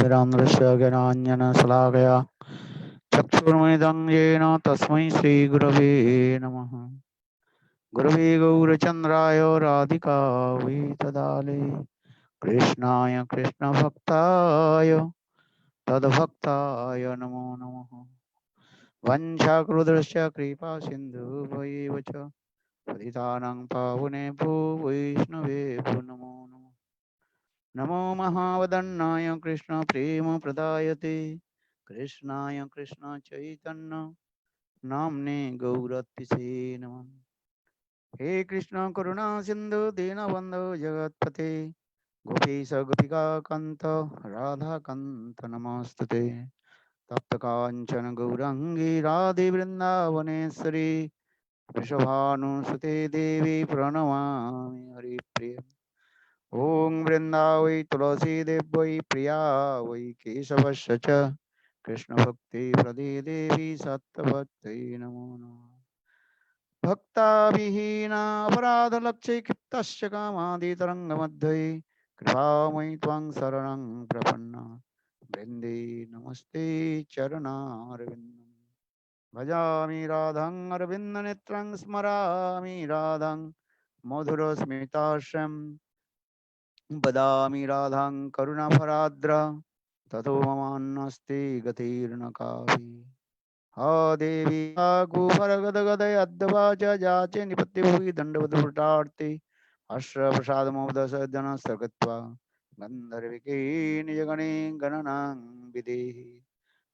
ज्ञानाञ्जनशलाकया ज्ञानाञ्जनशलाकया चक्षुर्मिलितं येन तस्मै श्रीगुरवे नमः। गुरवे गौरचन्द्राय राधिकायै तदालये कृष्णाय कृष्णभक्ताय तद्भक्ताय नमो नमः। वञ्चाकृतस्य कृपा सिन्धुभैव च पतितानां पावनेभ्यो वैष्णवेभ्यो नमो नमः। नमो महावदन्नाय कृष्णप्रेमप्रदायते कृष्णाय कृष्णचैतन्य नाम्ने गौरतिसे नमः। हे कृष्ण करुणा सिन्धु दीनबन्धु जगत्पते गोपीश गोपिकान्त राधाकान्त नमस्तुते। तप्तकाञ्चन गौराङ्गी राधे वृन्दावनेश्वरी वृषभानुसुते देवी प्रणमामि हरिप्रिय। ॐ वृन्दावै तुलसी देव्यै प्रिया वै केशवस्य च कृष्णभक्ति प्रदे देवी सत्त्ववत्यै नमो नमः। भक्ताविहीना अपराधलक्ष्ये क्षिप्तस्य कामादितरङ्गमध्ये कृपामयि त्वां शरणं प्रपन्ना वृन्दे नमस्ते चरणारविन्दम्। भजामि राधां अरविन्दनेत्रं स्मरामि राधां मधुरस्मिताश्रयं वदामि राधां करुणाभराद्र ततो ममान्नस्ति गतिर्न कापि। हा देवी गोपरगदगदयद्वाच जाचे निपत्तिभुवि दण्डवद्भृतार्ते अश्रप्रसादमोदसज्जनस्तकृत्वा गन्धर्विके निजगणे गणनां विदेहि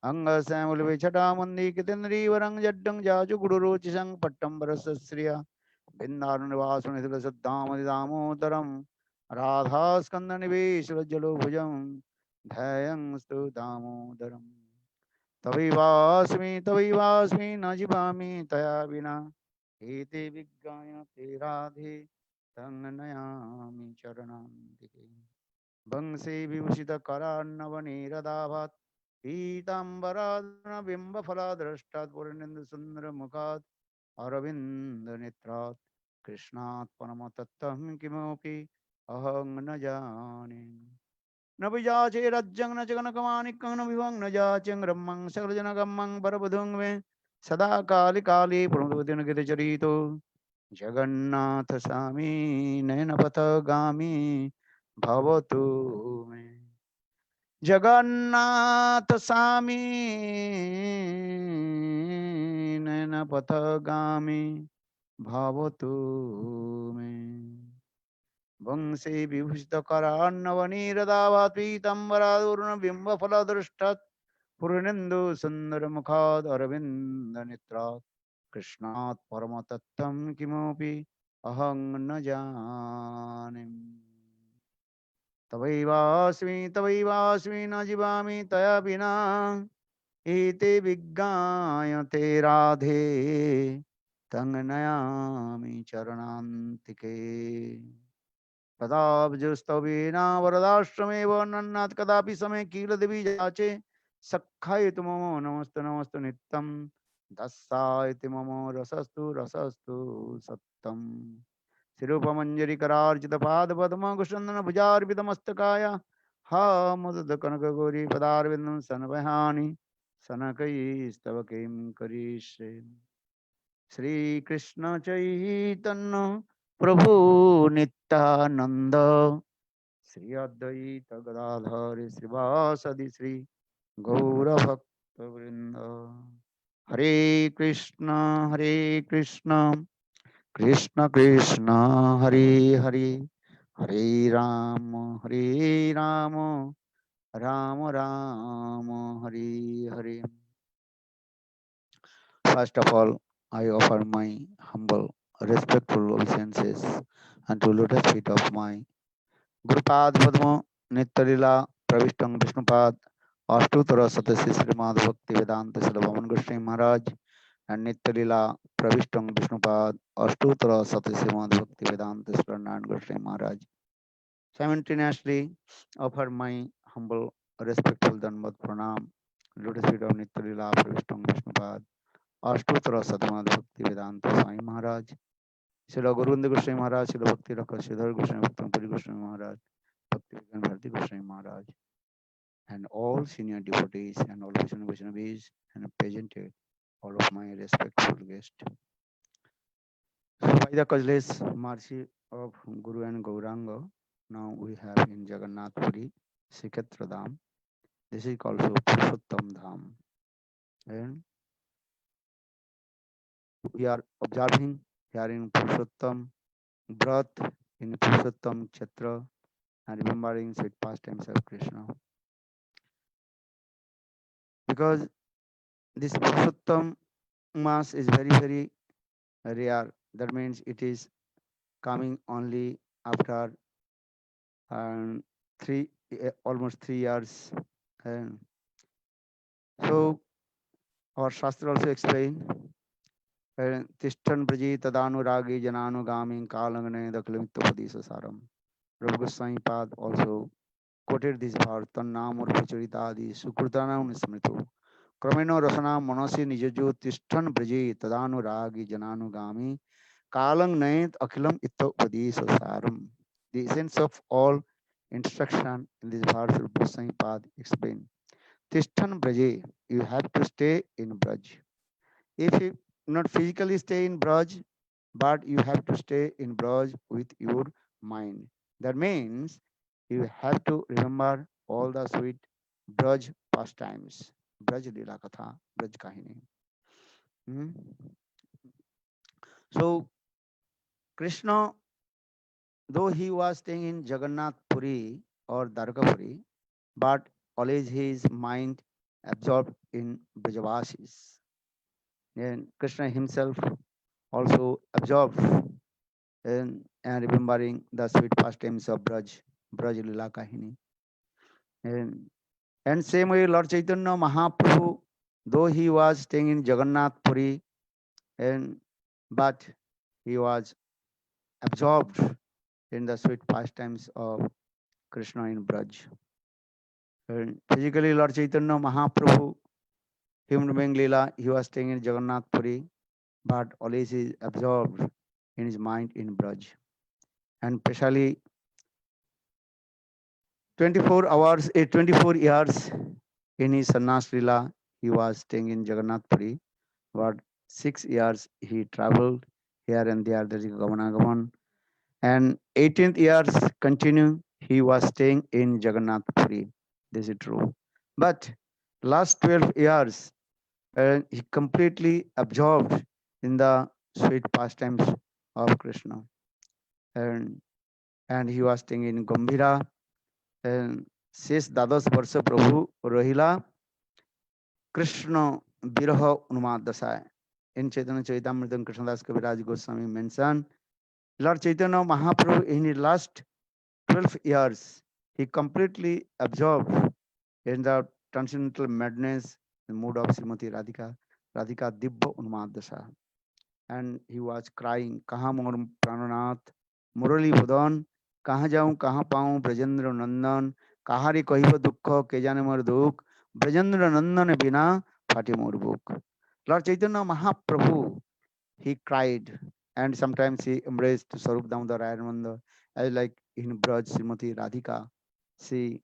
अङ्गश्यामलविछटामन्दिकितेन्द्रीवरं जड्डं जाजु गुरुरुचिसं पट्टं वरसश्रिया बिन्दारुनिवासुनिधिलसद्धामदिदामोदरं राधास्कन्दनिवेशलज्जलोभुजं ध्येयं स्तु दामोदरम्। तवैवास्मि न जीवामि तया विना एते विज्ञाय ते राधे तं नयामि चरणान्तिके। वंशे विभूषितकरान्नवनीरदाभात् पीताम्बरार्णबिम्बफलाद्रष्टात् पूर्णेन्दुसुन्दरमुखात् अरविन्दनेत्रात् कृष्णात् परमतत्त्वं किमपि अहं न जाने। न विजाचे रज्जं न च कनकमाणिक्यं न विभं न जाचं ब्रह्मं सकलजनगम्मं परबुधुं मे सदा काले काले प्रणुदिन गिरिचरितो जगन्नाथ स्वामी नयनपथगामी भवतु मे। जगन्नाथ स्वामी नयनपथगामी भवतु मे। वंशे विभूषितकरान्नवनीरदावात् पीताम्बरादूर्णबिम्बफलदृष्टात् पूर्णेन्दु सुन्दरमुखाद् अरविन्दनेत्रात् कृष्णात् परमतत्त्वं किमपि अहं न जाने। तवैवास्मि न जीवामि तया विना एते विज्ञायते राधे तं नयामि चरणान्तिके। कदाब्जस्तवेना वरदाश्रमेव नन्नाथ कदापि समय कील देवी जाचे सखायतु मम नमस्तु नमस्तु नित्यं दस्सायति मम रसस्तु रसस्तु सत्तम। शिरूपमंजरीकरार्चित पाद पद्म कुशंदन भुजार्पित मस्तकाय हा मुद कनक गौरी पदारविंदं सनपहानि सनकैस्तव किं करिष्ये। श्री कृष्ण चैतन्य प्रभु नित्यानंद श्री अद्वैत गदाधर श्रीवासदि श्री गौरभक्त वृंद। हरे Krishna Krishna Krishna Hare Hare Hare Ram Ram Ram Hare Hare. First of all, I offer my humble, respectful obeisances unto lotus feet of my Gurupad Padma Nityalila Pravishtam Vishnupad Ashtutra Satasi Srimad Bhakti Vedanta Srila Goswami Maharaj and Nityalila Pravishtam Vishnupad Ashtutra Satasi Srimad Bhakti Vedanta Srila Goswami Maharaj. Simultaneously offer my humble, respectful Danvat Pranam, lotus feet of Nityalila Pravishtam Vishnupad अष्टोत्तर शतमान भक्ति वेदांत स्वामी महाराज श्री गुरुवंद गोस्वामी महाराज श्री भक्ति रख श्रीधर गोस्वामी भक्तपुरी गोस्वामी महाराज भक्ति विज्ञान भारती गोस्वामी महाराज and all senior devotees and all Vaishnavis and presented all of my respectful guests. So by the causeless mercy of Guru and Gauranga, now we have in Jagannath Puri, Sikhetra Dham. This is also Purushottam Dham. And we are observing here in Purushottam Brat, in Purushottam Chatra, and remembering sweet pastimes of Krishna. Because this Purushottam Mass is very, very rare. That means it is coming only after um, almost 3 years. And so our Shastra also explain Tishtan Braji Tadanuragi Jananugami Kalangane the Kalimitopadi Saram. Rav Goswami Pad also quoted this verse Tannam Urpacharita Sukrutanam Smrito. Krameno Rasana Monasi Nijajo Tishtan Braji Tadanuragi Jananugami Kalang Nayat Akilam Ittopadi Saram. The essence of all instruction in this verse Rav Goswami Pad explain. Tishtan Braje, you have to stay in Braj. If you not physically stay in Braj, but you have to stay in Braj with your mind. That means you have to remember all the sweet Braj pastimes. Braj Lila Katha, Braj Kahini. Hmm? So Krishna, though he was staying in Jagannath Puri or Dwarkapuri, but always his mind absorbed in Brajavasis. And Krishna himself also absorbed and remembering the sweet pastimes of Braj Lila Kahini. And, and same way Lord Chaitanya Mahaprabhu, though he was staying in Jagannath Puri, and but he was absorbed in the sweet pastimes of Krishna in Braj. And physically Lord Chaitanya Mahaprabhu, human being Leela, he was staying in Jagannath Puri, but always is absorbed in his mind in Braj. And especially 24 hours, 24 years in his sannyas lila, he was staying in Jagannath Puri. But 6 years he traveled here and there, there is Gamanagaman. And 18th years continue, he was staying in Jagannath Puri. This is true. But last 12 years, he completely absorbed in the sweet pastimes of Krishna. And, and he was staying in Gambhira. And शेष 12 वर्ष प्रभु रहिला कृष्ण विरह उन्माद दशाएं. In Chaitanya Charitamrita, Krishnadas Kaviraj Goswami mentioned, Lord Chaitanya Mahaprabhu in his last 12 years, he completely absorbed in the transcendental madness, the mood of Srimati Radhika, Radhika Dibba Unmad Dasha. And he was crying, Kaha Mor Prananath, Murali Budan, Kaha Jaun, Kaha Paun, Brajendra Nandan, Kahari Kahiva Dukha, Kejane Mar Duk, Brajendra Nandan Bina, Fati Mor Book. Lord Chaitanya Mahaprabhu, he cried, and sometimes he embraced Sarup Damodar Rayananda, as like in Braj Srimati Radhika. She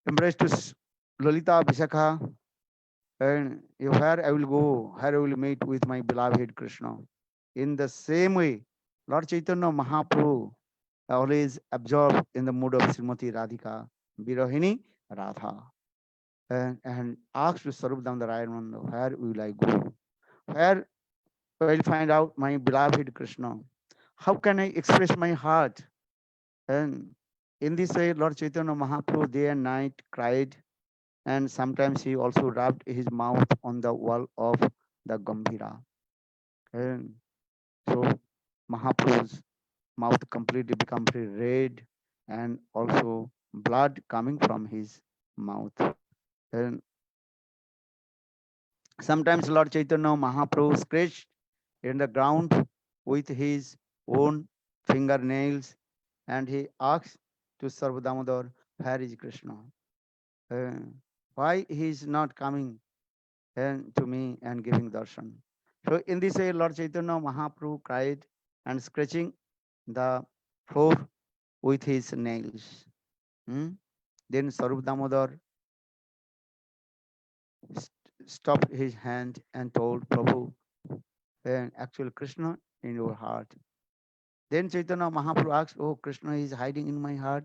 embraced Lolita Vishakha, and where I will go, where I will meet with my beloved Krishna. In the same way, Lord Chaitanya Mahaprabhu always absorbed in the mood of Srimati Radhika, Virahini Radha, and asked Sarup Damodar Rayananda, where will I go? Where will I find out my beloved Krishna? How can I express my heart? And in this way, Lord Chaitanya Mahaprabhu day and night cried, and sometimes he also rubbed his mouth on the wall of the Gambhira. And so Mahaprabhu's mouth completely become very red, and also blood coming from his mouth. And sometimes Lord Chaitanya Mahaprabhu scratched in the ground with his own fingernails, and he asked to Sarva Damodar, where is Krishna? Uh, why he is not coming to me and giving darshan? So in this way, Lord Chaitanya Mahaprabhu cried and scratching the floor with his nails. Hmm? Then Sarup Damodar stopped his hand and told Prabhu, and actual Krishna in your heart. Then Chaitanya Mahaprabhu asked, oh, Krishna is hiding in my heart.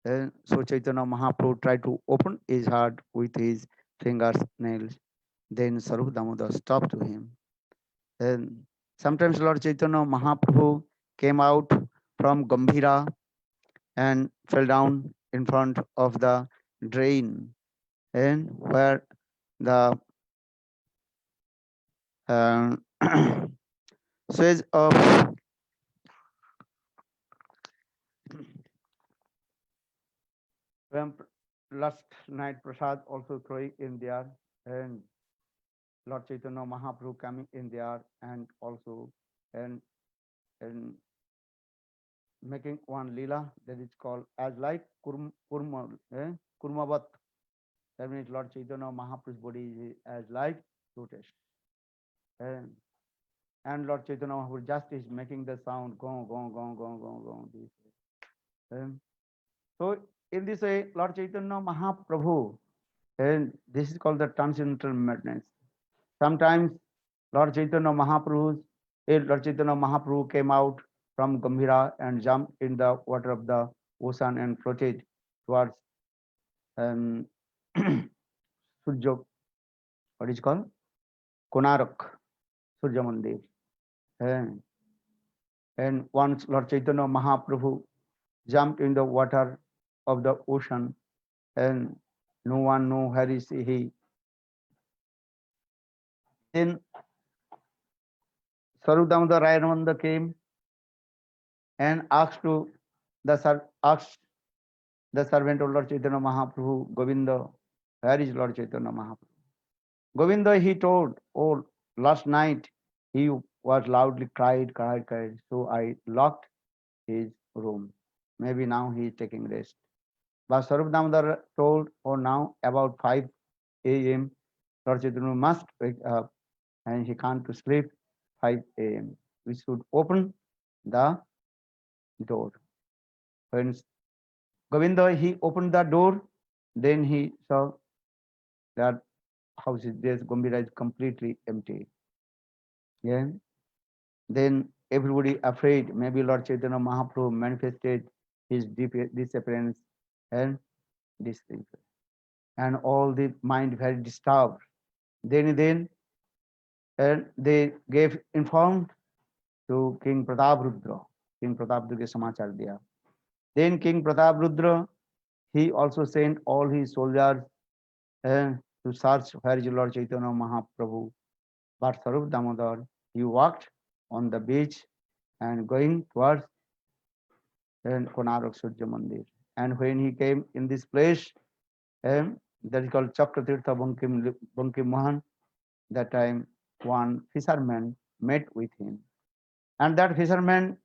And so Chaitanya Mahaprabhu tried to open his heart with his fingers, nails. Then Sarup Damodar stopped to him. And sometimes Lord Chaitanya Mahaprabhu came out from Gambhira and fell down in front of the drain, and where the uh, sewage of when last night Prasad also throwing in there, and Lord Chaitanya Mahaprabhu coming in there and also and and making one lila that is called as like kurmavat. That means Lord Chaitanya Mahaprabhu's body is as like lotus. And, and Lord Chaitanya Mahaprabhu just is making the sound gong gong gong gong gong gong. This way. So in this way, Lord Chaitanya Mahaprabhu, and this is called the transcendental madness. Sometimes Lord Chaitanya Mahaprabhu, Lord Chaitanya Mahaprabhu came out from Gambhira and jumped in the water of the ocean and floated towards um, Surya, what is called? Konarak, Surya Mandir. And once Lord Chaitanya Mahaprabhu jumped in the water of the ocean, and no one knew where is he. Then Sarudamada Rayananda came and asked the servant of Lord Chaitanya Mahaprabhu, Govinda, where is Lord Chaitanya Mahaprabhu? Govinda, he told, oh, last night he was loudly cried. So I locked his room. Maybe now he is taking rest. But Sarup Damodar told, oh, now about 5 a.m. Lord Chaitanya must wake up and he can't to sleep 5 a.m. We should open the door. When Govinda, he opened the door, then he saw that house is there, Gambhira is completely empty. Yeah. Then everybody afraid, maybe Lord Chaitanya Mahaprabhu manifested his disappearance and this thing. And all the mind very disturbed. Then and they gave informed to King Pratap Rudra. King Pratap Rudra samachar diya. Then King Pratap Rudra, he also sent all his soldiers to search where is Lord Chaitanya Mahaprabhu. But Sarup Damodar, he walked on the beach and going towards Konarak Surya Mandir. And when he came in this place, that is called Chakratirtha Bankim Mohan, that time one fisherman met with him. And that fisherman,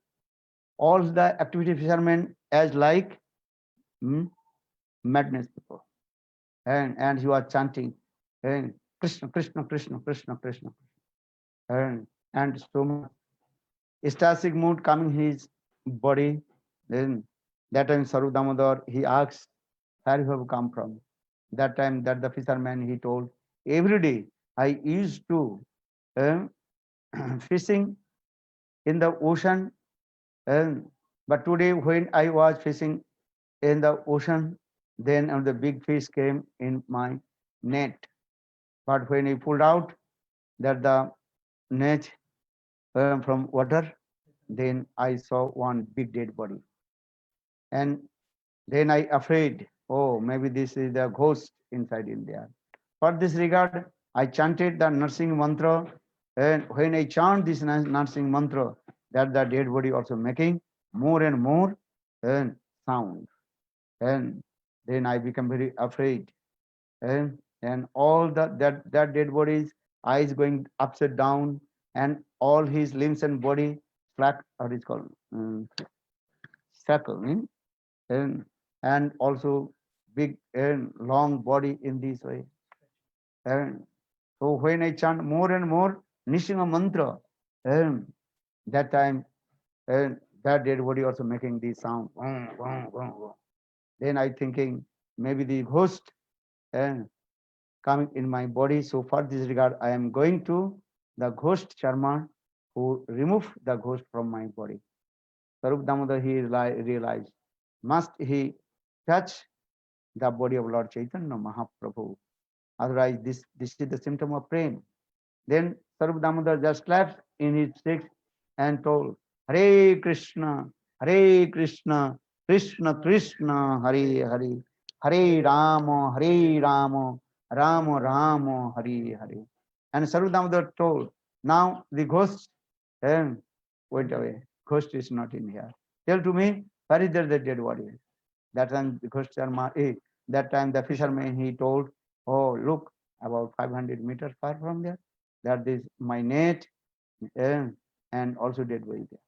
all the activity fishermen as like madness people. And he was chanting, and Krishna, Krishna, Krishna, Krishna, Krishna. And so much ecstatic mood coming his body. Then that time Sarup Damodar, he asks, where you have come from? That time that the fisherman, he told, every day I used to fishing in the ocean, but today when I was fishing in the ocean, then the big fish came in my net. But when I pulled out that the net from water, then I saw one big dead body. And then I afraid, oh, maybe this is the ghost inside in there. For this regard, I chanted the nursing mantra. And when I chant this nursing mantra, that the dead body also making more and more sound. And then I become very afraid. And all that dead body's eyes going upside down, and all his limbs and body slack, what is called circle, and also big and long body in this way. And so when I chant more and more Nishima mantra, and that time and that dead body also making this sound. Then I thinking, maybe the ghost and coming in my body. So for this regard, I am going to the ghost Sharma who removed the ghost from my body. Sarup Damodar, he realized, must he touch the body of Lord Chaitanya Mahaprabhu? Otherwise, this is the symptom of prem. Then Sarup Damodar just slapped in his cheeks and told, Hare Krishna, Hare Krishna, Krishna Krishna, Hare Hare, Hare Rama, Hare Rama, Rama Rama, Hare Hare. And Sarup Damodar told, now the ghost went away. Ghost is not in here. Tell to me, where is there the dead body? That time the ghost that time the fisherman he told, oh look, about 500 meters far from there, that is my net and also dead body there.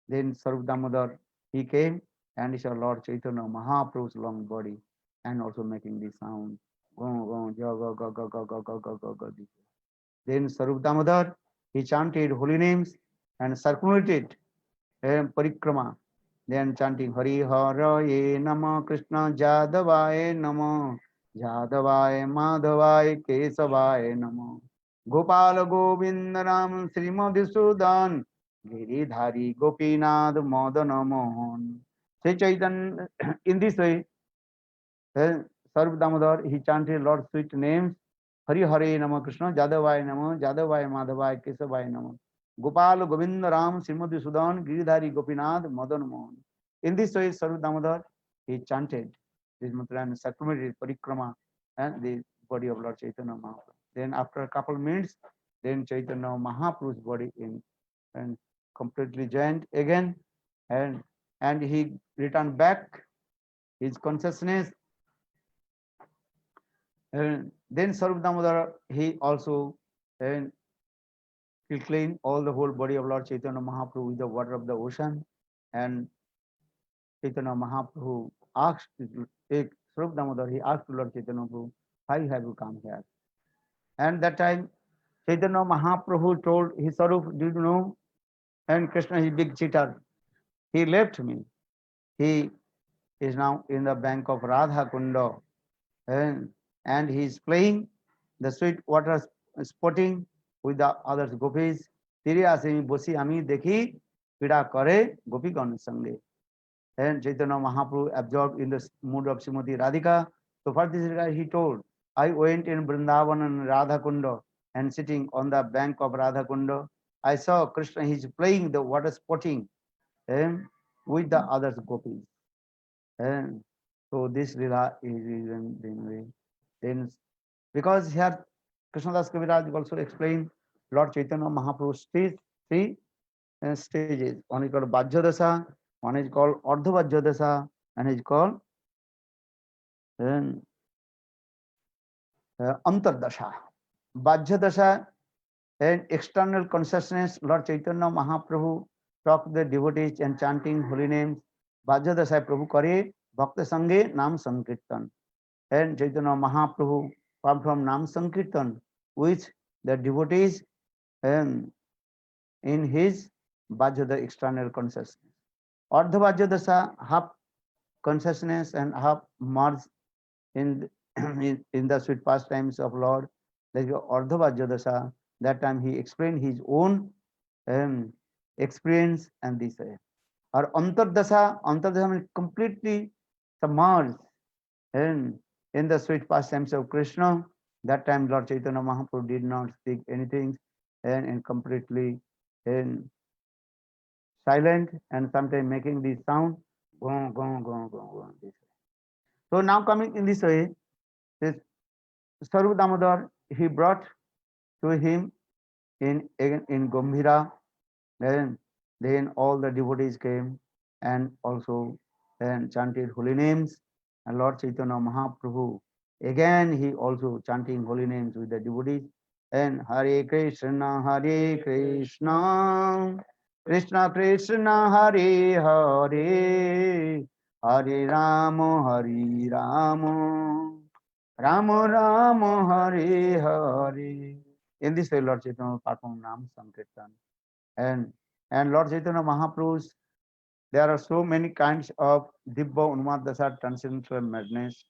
Then Sarup Damodar he came and he saw Lord Chaitanya Mahaprabhu's long body and also making the sound. Go, go, go, go, go, go, go, go, go, go. Then Sarup Damodar he chanted holy names and circulated parikrama. Then chanting Hari Haraye Nama Krishna Jadavaye Nama Jadavaye Madhavaye Kesavaye Nama Gopal Govinda Ram Srimad Sudan Giridhari Gopinath Madana Mohan. Say Chaitanya, in this way, Sarv Damodar, he chanted Lord's sweet names, Hari Hare Nama Krishna, Jadavaya Nama, Jadavaya Madhavaya, Kesavaya Nama, Gopal Govinda Ram, Srimati Sudan, Giridhari Gopinath, Madan Mohan. In this way, Sarv Damodar, he chanted this mantra and circumvented parikrama and the body of Lord Chaitanya Mahaprabhu. Then after a couple of minutes, then Chaitanya Mahaprabhu's body in and completely joined again and he returned back his consciousness. And then Sarup Damodar, he also and he cleaned all the whole body of Lord Chaitanya Mahaprabhu with the water of the ocean. And Chaitanya Mahaprabhu asked, Sarup Damodar, he asked Lord Chaitanya Mahaprabhu, why have you come here? And that time, Chaitanya Mahaprabhu told his Sarup, did you know? And Krishna is big cheater. He left me. He is now in the bank of Radha Kunda. And he is playing the sweet water sporting with the others gopis. Tiri asemi bosi ami dekhi pida kare gopigan sange. And Chaitanya Mahaprabhu absorbed in the mood of Srimati Radhika. So for this regard he told, I went in Vrindavan and Radha Kunda and sitting on the bank of Radha Kunda, I saw Krishna, he is playing the water sporting with the others gopis. And so this lila is then because here Krishnadas Kaviraj also explained Lord Chaitanya Mahaprabhu's three stages. One is called Bhajya one is called Ardha Bhajya and is called Antardasha. Bhajya and external consciousness, Lord Chaitanya Mahaprabhu talk the devotees and chanting holy names. Bhajya Prabhu Kare Bhakta Sange Nam Sankirtan. And Chaitanya Mahaprabhu come from Nam Sankirtan, which the devotees in his Bhajya external consciousness. Ardha Bhajya half consciousness and half merged in, in the sweet pastimes of Lord. Like Ardha Bhajya that time he explained his own experience and this way. Or Antardasha means completely submerged in the sweet pastimes of Krishna. That time Lord Chaitanya Mahaprabhu did not speak anything and completely silent and sometimes making this sound. This. So now coming in this way, this Sarup Damodar, he brought to him in Gambhira, then all the devotees came and also chanted holy names. And Lord Chaitanya Mahaprabhu, again he also chanting holy names with the devotees. And Hare Krishna, Krishna Krishna, Hare Hare, Hare Rama, Rama Rama, Hare Hare. In this way, Lord Chaitanya performed Nam Sankirtan. And Lord Chaitanya Mahaprabhu's There are so many kinds of Dibba Unmad Dasa transcendental madness.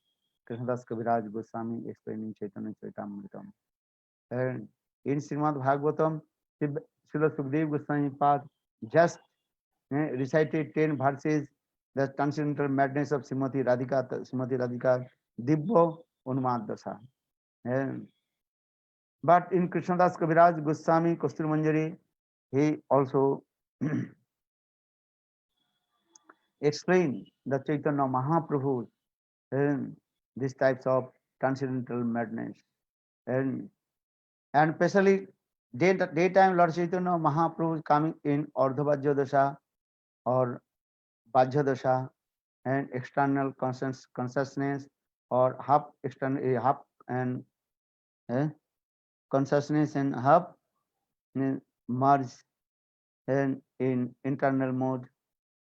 Krishnadas Kaviraj Goswami explaining Chaitanya Charitamrita. And in Srimad Bhagavatam, Srila Sukdev Goswami Pad just recited 10 verses, the transcendental madness of Srimati Radhika, Dibba Unmad Dasa. And, but in Krishnadas Kaviraj Goswami Kostur Manjari, he also explained the Chaitanya Mahaprabhu and these types of transcendental madness. And and especially daytime Lord Chaitanya Mahaprabhu is coming in Ardhavajya Dasha or Bhajya Dasha and external consciousness or half external half and eh, consciousness and half merge and in internal mode.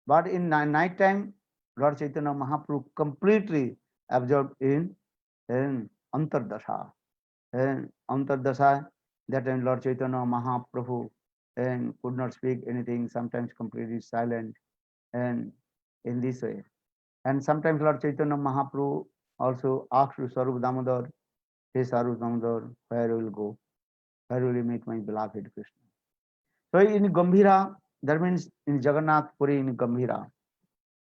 But in night time, Lord Chaitanya Mahaprabhu completely absorbed in Antardasha. And Antardasha, that time Lord Chaitanya Mahaprabhu and could not speak anything, sometimes completely silent, and in this way. And sometimes Lord Chaitanya Mahaprabhu also asked to Sarup Damodar, hey Sarup Damodar, where will you go? Where will you meet my beloved Krishna? So in Gambhira, that means in Jagannath Puri in Gambhira,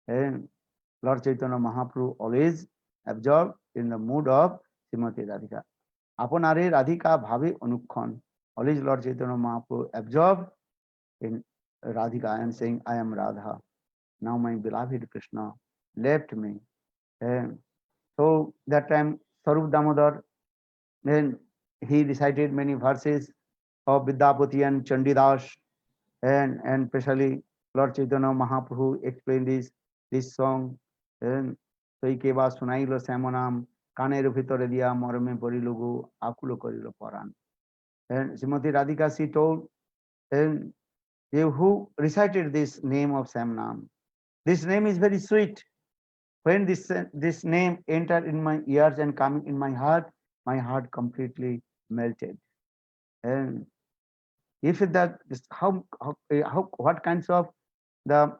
and Lord Chaitanya Mahaprabhu always absorbed in the mood of Srimati Radhika. Apanare Radhika Bhavi Anukhan. Always Lord Chaitanya Mahaprabhu absorbed in Radhika and saying, I am Radha. Now my beloved Krishna left me. And so that time Sarup Damodar, then he recited many verses of Vidyapati and Chandidas, and especially Lord Chaitanya Mahaprabhu explained this song. And so he gave us Sunailo Samonam, Kaner Vitore Dia Morame Porilugu, Akulo Korilo Paran. And Srimati Radhika, she told, and you who recited this name of Samnam, this name is very sweet. When this name entered in my ears and coming in my heart completely melted. And if that how what kinds of the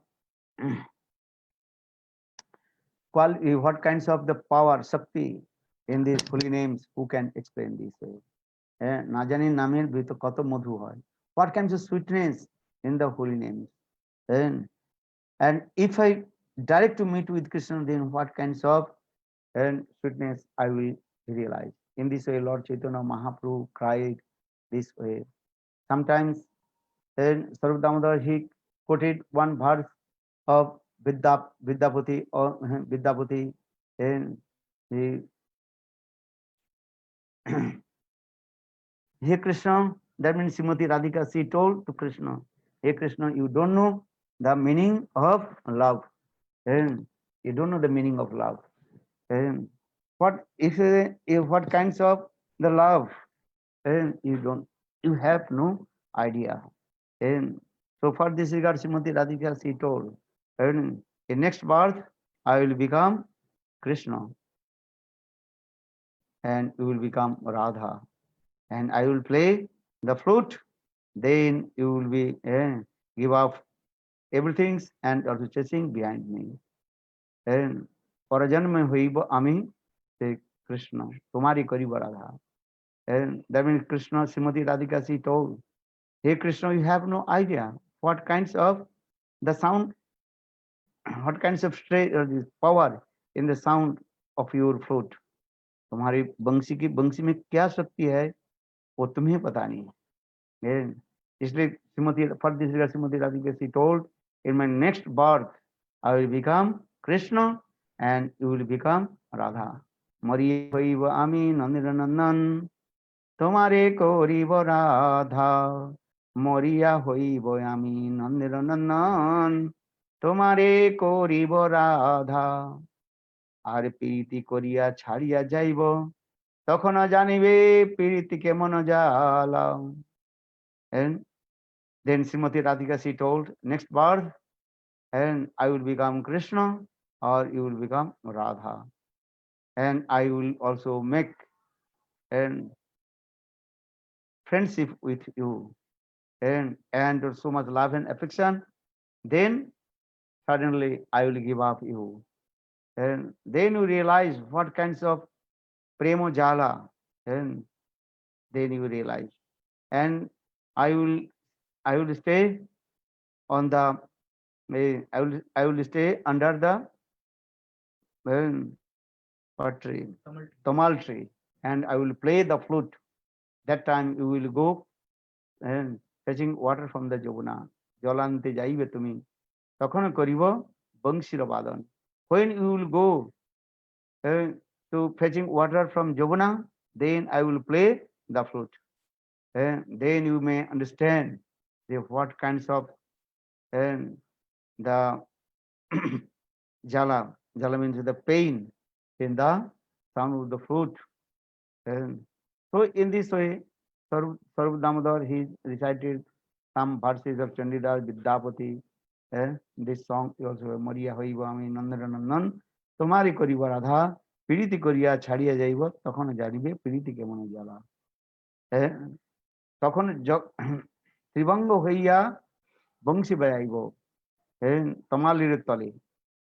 what kinds of the power shakti in these holy names, who can explain this way? না জানি নামের ভিতর কত মধু হয়, what kinds of sweetness in the holy names. And if I direct to meet with Krishna, then what kinds of and sweetness I will realize. In this way Lord Chaitanya Mahaprabhu cried this way. Sometimes then Sarup Damodar, he quoted one verse of Vidyapati or Vidyapati, and he Hey Krishna, that means Srimati Radhika, she told to Krishna, Hey Krishna, you don't know the meaning of love. And you don't know the meaning of love. And what if what kinds of the love? And you have no idea. And so for this regard, Srimati Radhika, she told, and in next birth, I will become Krishna and you will become Radha. And I will play the flute, then you will be give up everything and also chasing behind me. And পরজন্মে হইব আমি সেই কৃষ্ণ তোমারই করিব Radha. And that means Krishna, Srimati Radhika, she told, hey Krishna, you have no idea what kinds of the sound, what kinds of power in the sound of your flute. तुम्हारी बंसी में क्या शक्ति है वो तुम्हें पता नहीं. इसलिए Srimati, for this reason, Srimati Radhika, she told, in my next birth, I will become Krishna and you will become Radha. Mariya haiva ami nandiranandan, tomare koriva Radha. Mariya haiva ami nandiranandan, tomare koriva Radha. আর প্রীতি করিয়া ছাড়িয়া যাইব, তখন জানিবে প্রীতি কেমন জ্বালা. And then Srimati Radhika, she told, next birth, and I will become Krishna or you will become Radha. And I will also make and friendship with you and so much love and affection. Then suddenly I will give up you. And then you realize what kinds of premo jala, and then you realize. And I will I will stay on the I will stay under the what tree? Tamal tree, and I will play the flute. That time you will go and fetching water from the Jomuna. জলান্তে যাইবে তুমি তখন করিব বংশীর বাদন. When you will go to fetching water from Jomuna, then I will play the flute. Then you may understand what kinds of the jala. Jala means the pain in the sound of the flute. So in this way, Sarv Damodar, he recited some verses of Chandidas, Vidyapati. This song is also Maria Hoiba Ami Nandanandan. Tomari Koriba Radha, Piriti Koria Chadia Jaiva, Tokon Jaribe, Piriti Kemona Jala. Tokon Tribango Hoya, Bangsi Bayaibo, Tamali Tali.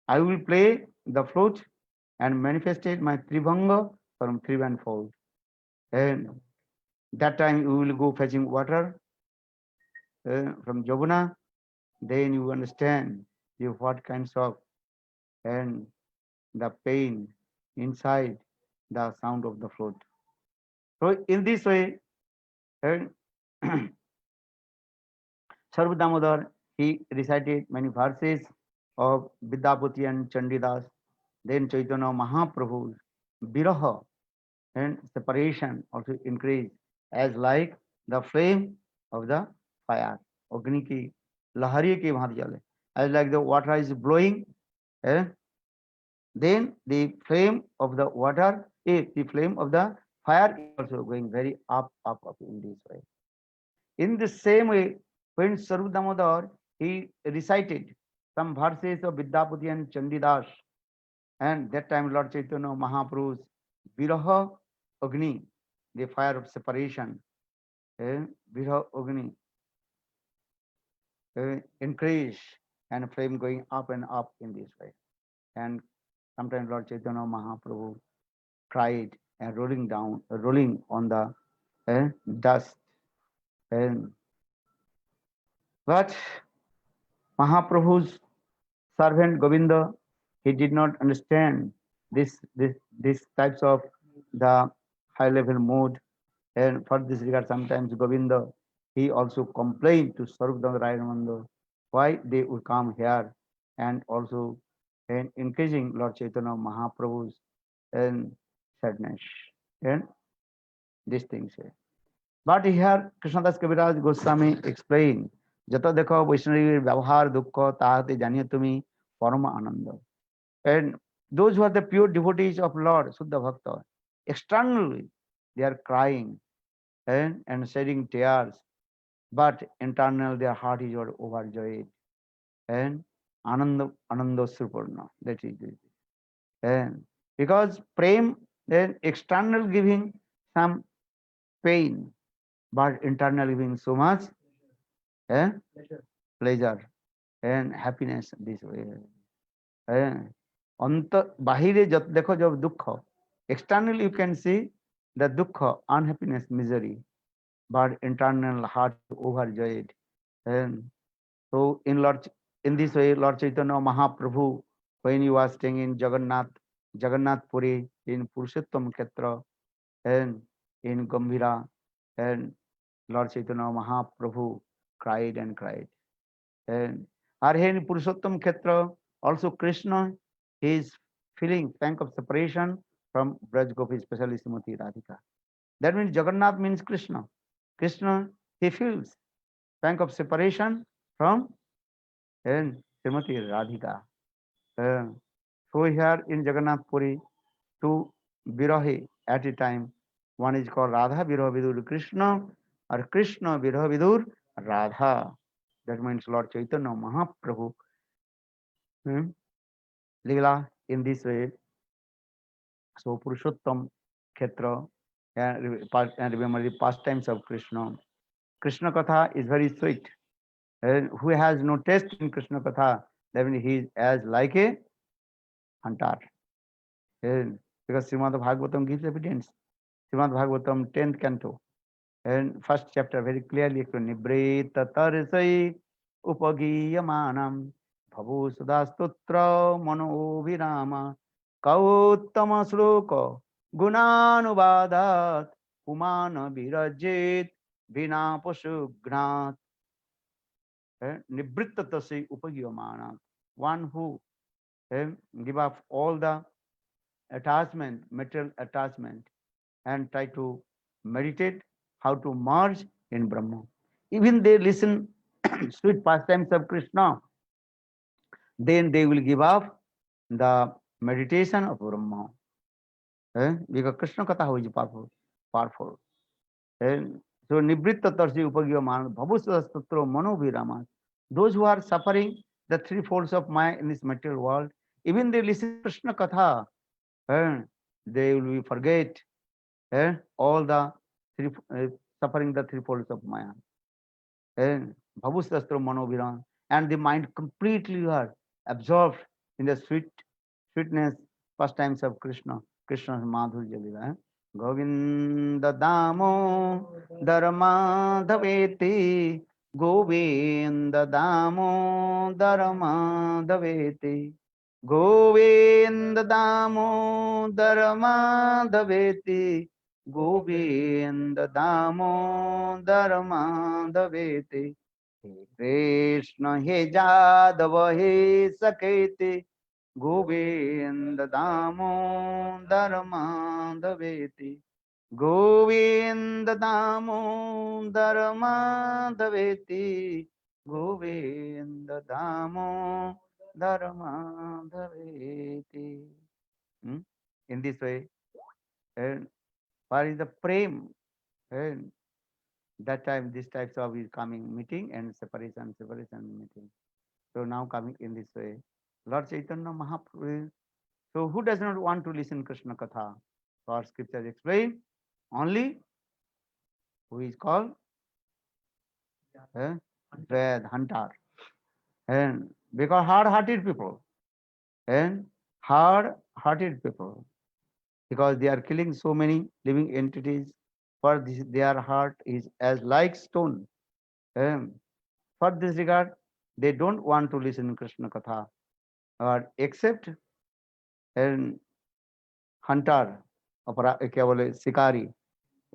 I will play the flute and manifested my Tribanga from Tribanfold. And that time you will go fetching water from Jomuna, then you understand what kinds of and the pain inside the sound of the flute. So in this way, Sarv Damodar, he recited many verses of Vidyapati and Chandidas. Then Chaitanya Mahaprabhu's Viraha and separation also increased as like the flame of the fire. Agni ki lahari ke bhaat jale. As like the water is blowing, then the flame of the water, the flame of the fire is also going very up in this way. In the same way, when Sarv Damodar, he recited some verses of Vidyapati and Chandidas, and that time Lord Chaitanya Mahaprabhu's Viraha Agni, the fire of separation, Viraha Agni, increase and flame going up and up in this way. And sometimes Lord Chaitanya Mahaprabhu cried and rolling on the dust. But Mahaprabhu's servant Govinda, he did not understand this types of the high level mood. And for this regard, sometimes Govinda, he also complained to Sarvdam Rayananda why they would come here, and also encouraging Lord Chaitanya Mahaprabhu's sadness and these things. But here Krishnadas Kaviraj Goswami explained, যত দেখো বৈষ্ণবীর ব্যবহার দুঃখ তাহাতে জানিয়ে তুমি পরম আনন্দ. And those who are the pure devotees of Lord Suddha Bhakta, externally they are crying and shedding tears, but internal their heart is overjoyed. And Ananda Surpurna, that is it. And because prem, then external giving some pain, but internal giving so much pleasure and happiness this way. বাহিরে যত দেখো যব দুঃখ, externally you can see the dukkha, unhappiness, misery, but internal heart overjoyed. And so in this way, Lord Chaitanya Mahaprabhu, when he was staying in Jagannath Puri, in Purushottam Kshetra, and in Gambhira, and Lord Chaitanya Mahaprabhu cried and cried. And here in Purushottam Kshetra, also Krishna, he is feeling pang of separation from Braj Gopi, especially Srimati Radhika. That means Jagannath means Krishna. Krishna, he feels pang of separation from Srimati Radhika. So here in Jagannath Puri, two Virahi at a time. One is called Radha Viraha Vidur Krishna, or Krishna Viraha Vidur Radha. That means Lord Chaitanya Mahaprabhu. Leela in this way. So Purushottam Kshetra, and remember the pastimes of Krishna. Krishna Katha is very sweet. Who has no taste in Krishna Katha, That means he is as like a hunter. And because Srimad Bhagavatam gives evidence. Srimad Bhagavatam 10th canto and first chapter very clearly explained. Nibreta tarsai upagiyamanam bhavu sudastutra mano virama kauttama sloka gunanuvadat pumana virajit vina pasugnat. Nibrita tarsai upagiyamanam. One who give up all the attachment, material attachment, and try to meditate how to merge in Brahma. Even they listen sweet pastimes of Krishna, then they will give up the meditation of Brahma. Because Krishna Katha is powerful. powerful. So Nibritta Tarsi Upagya Man, Bhabusastro Mano Virama. Those who are suffering the three folds of Maya in this material world, even they listen to Krishna Katha, they will forget all the three, suffering the three folds of Maya. Bhavusastro Manoviran, and the mind completely are absorbed in the sweetness, pastimes of Krishna, Krishna's Madhurya Lila. Govinda Damo Dharma Dhaveti, Govinda Damo Dharma Dhaveti, Govinda Damo Dharma Dhaveti, Govinda Damodar Madhavete. He Krishna he Jadava he Sakete. Govinda Damodar Madhavete. Govinda Damodar Madhavete. Govinda Damodar Madhavete. In this way, and what is the prem? And that time, this types of is coming meeting and separation meeting. So now coming in this way, Lord Chaitanya Mahaprabhu. So who does not want to listen Krishna Katha? Our scriptures explain only who is called Ved hunter, and because hard-hearted people and hard-hearted people, because they are killing so many living entities. For this, their heart is as like stone. For this regard, they don't want to listen Krishna Katha or except an hunter, क्या बोले शिकारी,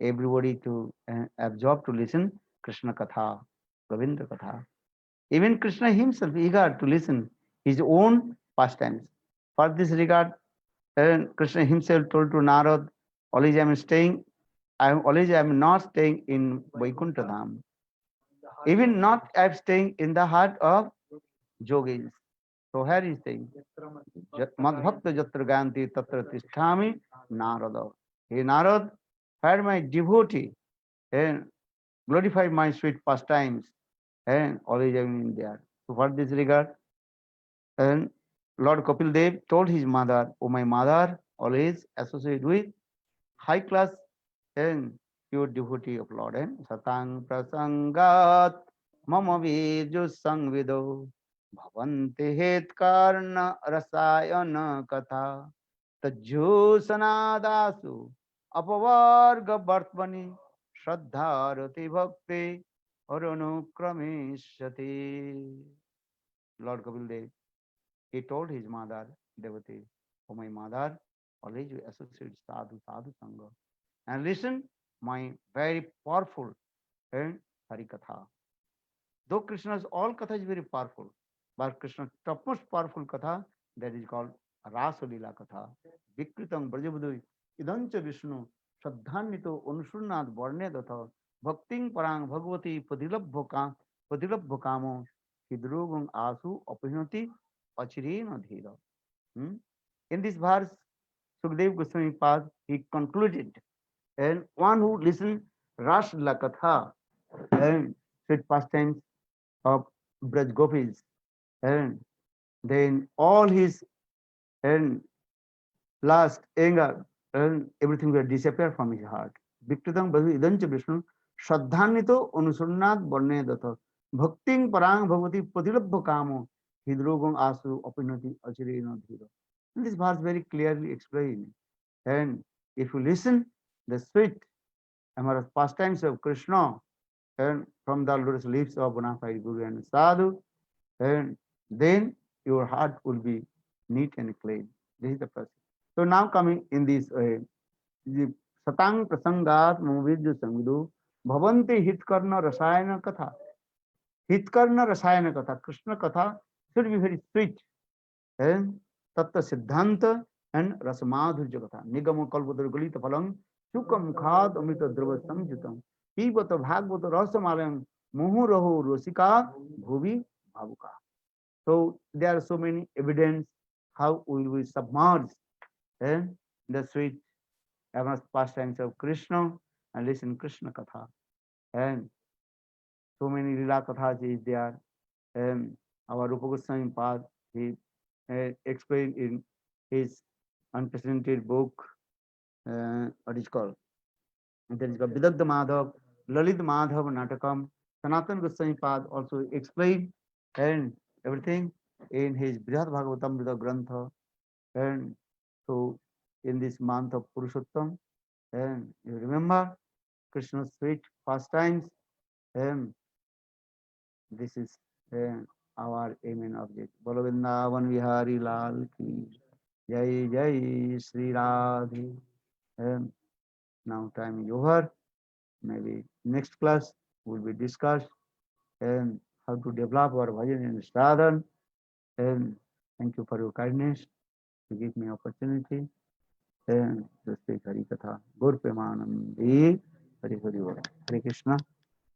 everybody to absorb to listen Krishna Katha, Govinda Katha. Even Krishna himself eager to listen his own pastimes. For this regard, Krishna himself told to Narad, always I am not staying in Vaikuntha Dham. Even not I am staying in the heart of yogis. So here he is saying, Madhbhakta Jatra Ganti Tatra Tisthami Narada. Hey Narad, where my devotee and glorify my sweet pastimes and always I am in there. So for this regard, and Lord Kapil Dev told his mother, oh my mother, always associate with high class and pure devotee of Lord and Satang Prasangat Mama Virju Sangvido Bhavanti Het Karna Rasayana Katha Tajyosanadasu Apavarga Bhartvani Shraddharati Bhakti Arunukramishati. Lord Kapil Dev, he told his mother, Devati, oh my mother, always you associate sadhu sangha. And listen, my very powerful and Harikatha. Though Krishna's all Katha is very powerful, but Krishna's topmost powerful Katha, that is called Rasa Lila Katha. Vikritam Brajabudui Idancha Vishnu Shraddhanito Unushurnad Varnedatha Bhakting Parang Bhagavati Padilabhokamo Hidrogam Asu Apihnati Achirena Dhira. In this verse, Sukdev Goswami Pad, he concluded, and one who listens Ras Lakatha and sweet pastimes of Braj Gopis, and then all his and last anger and everything will disappear from his heart. Vikritam Bhavi Idancha Vishnu Shraddhanito Anusurnat Varne Datha Bhakting Parang Bhavati Padilabha Kamo hidrogam asu opinati achireno dhiro. This verse very clearly explained. And if you listen the sweet amorous pastimes of Krishna and from the lotus lips of bona fide Guru and Sadhu, and then your heart will be neat and clean. This is the first. So now coming in this way, the Satang Prasangat Movidyu Samvidu Bhavanti Hitkarna Rasayana Katha. Hitkarna Rasayana Katha. Krishna Katha should be very sweet. And Tatta Siddhanta and Rasamadhurja Katha. Nigamo Kalpadar Galita Palang Chukam Khad Amrita Drava Samjutam. Pibata Bhagavata Rasamalayam Muhuraho Rosika Bhuvi Bhavuka. So there are so many evidence how we will submerge in the sweet amorous pastimes of Krishna and listen Krishna Katha. And so many Lila Kathas is there. And our Rupa Goswami Pad, he explained in his unprecedented book, what is called? There is called Vidagdha Madhav, Lalit Madhav Natakam. Sanatan Goswami Pad also explained and everything in his Brihad Bhagavatamrita Grantha. And so in this month of Purushottam, and you remember Krishna's sweet pastimes, and this is our aim and object. Bolo Vrindavan Vihari Lal ki Jai Jai Sri Radhe. And now time is over. Maybe next class will be discussed and how to develop our bhajan and sadhan. And thank you for your kindness to give me opportunity and to speak Hari Katha. Gaur Premanandi Hari Hari Hare Krishna.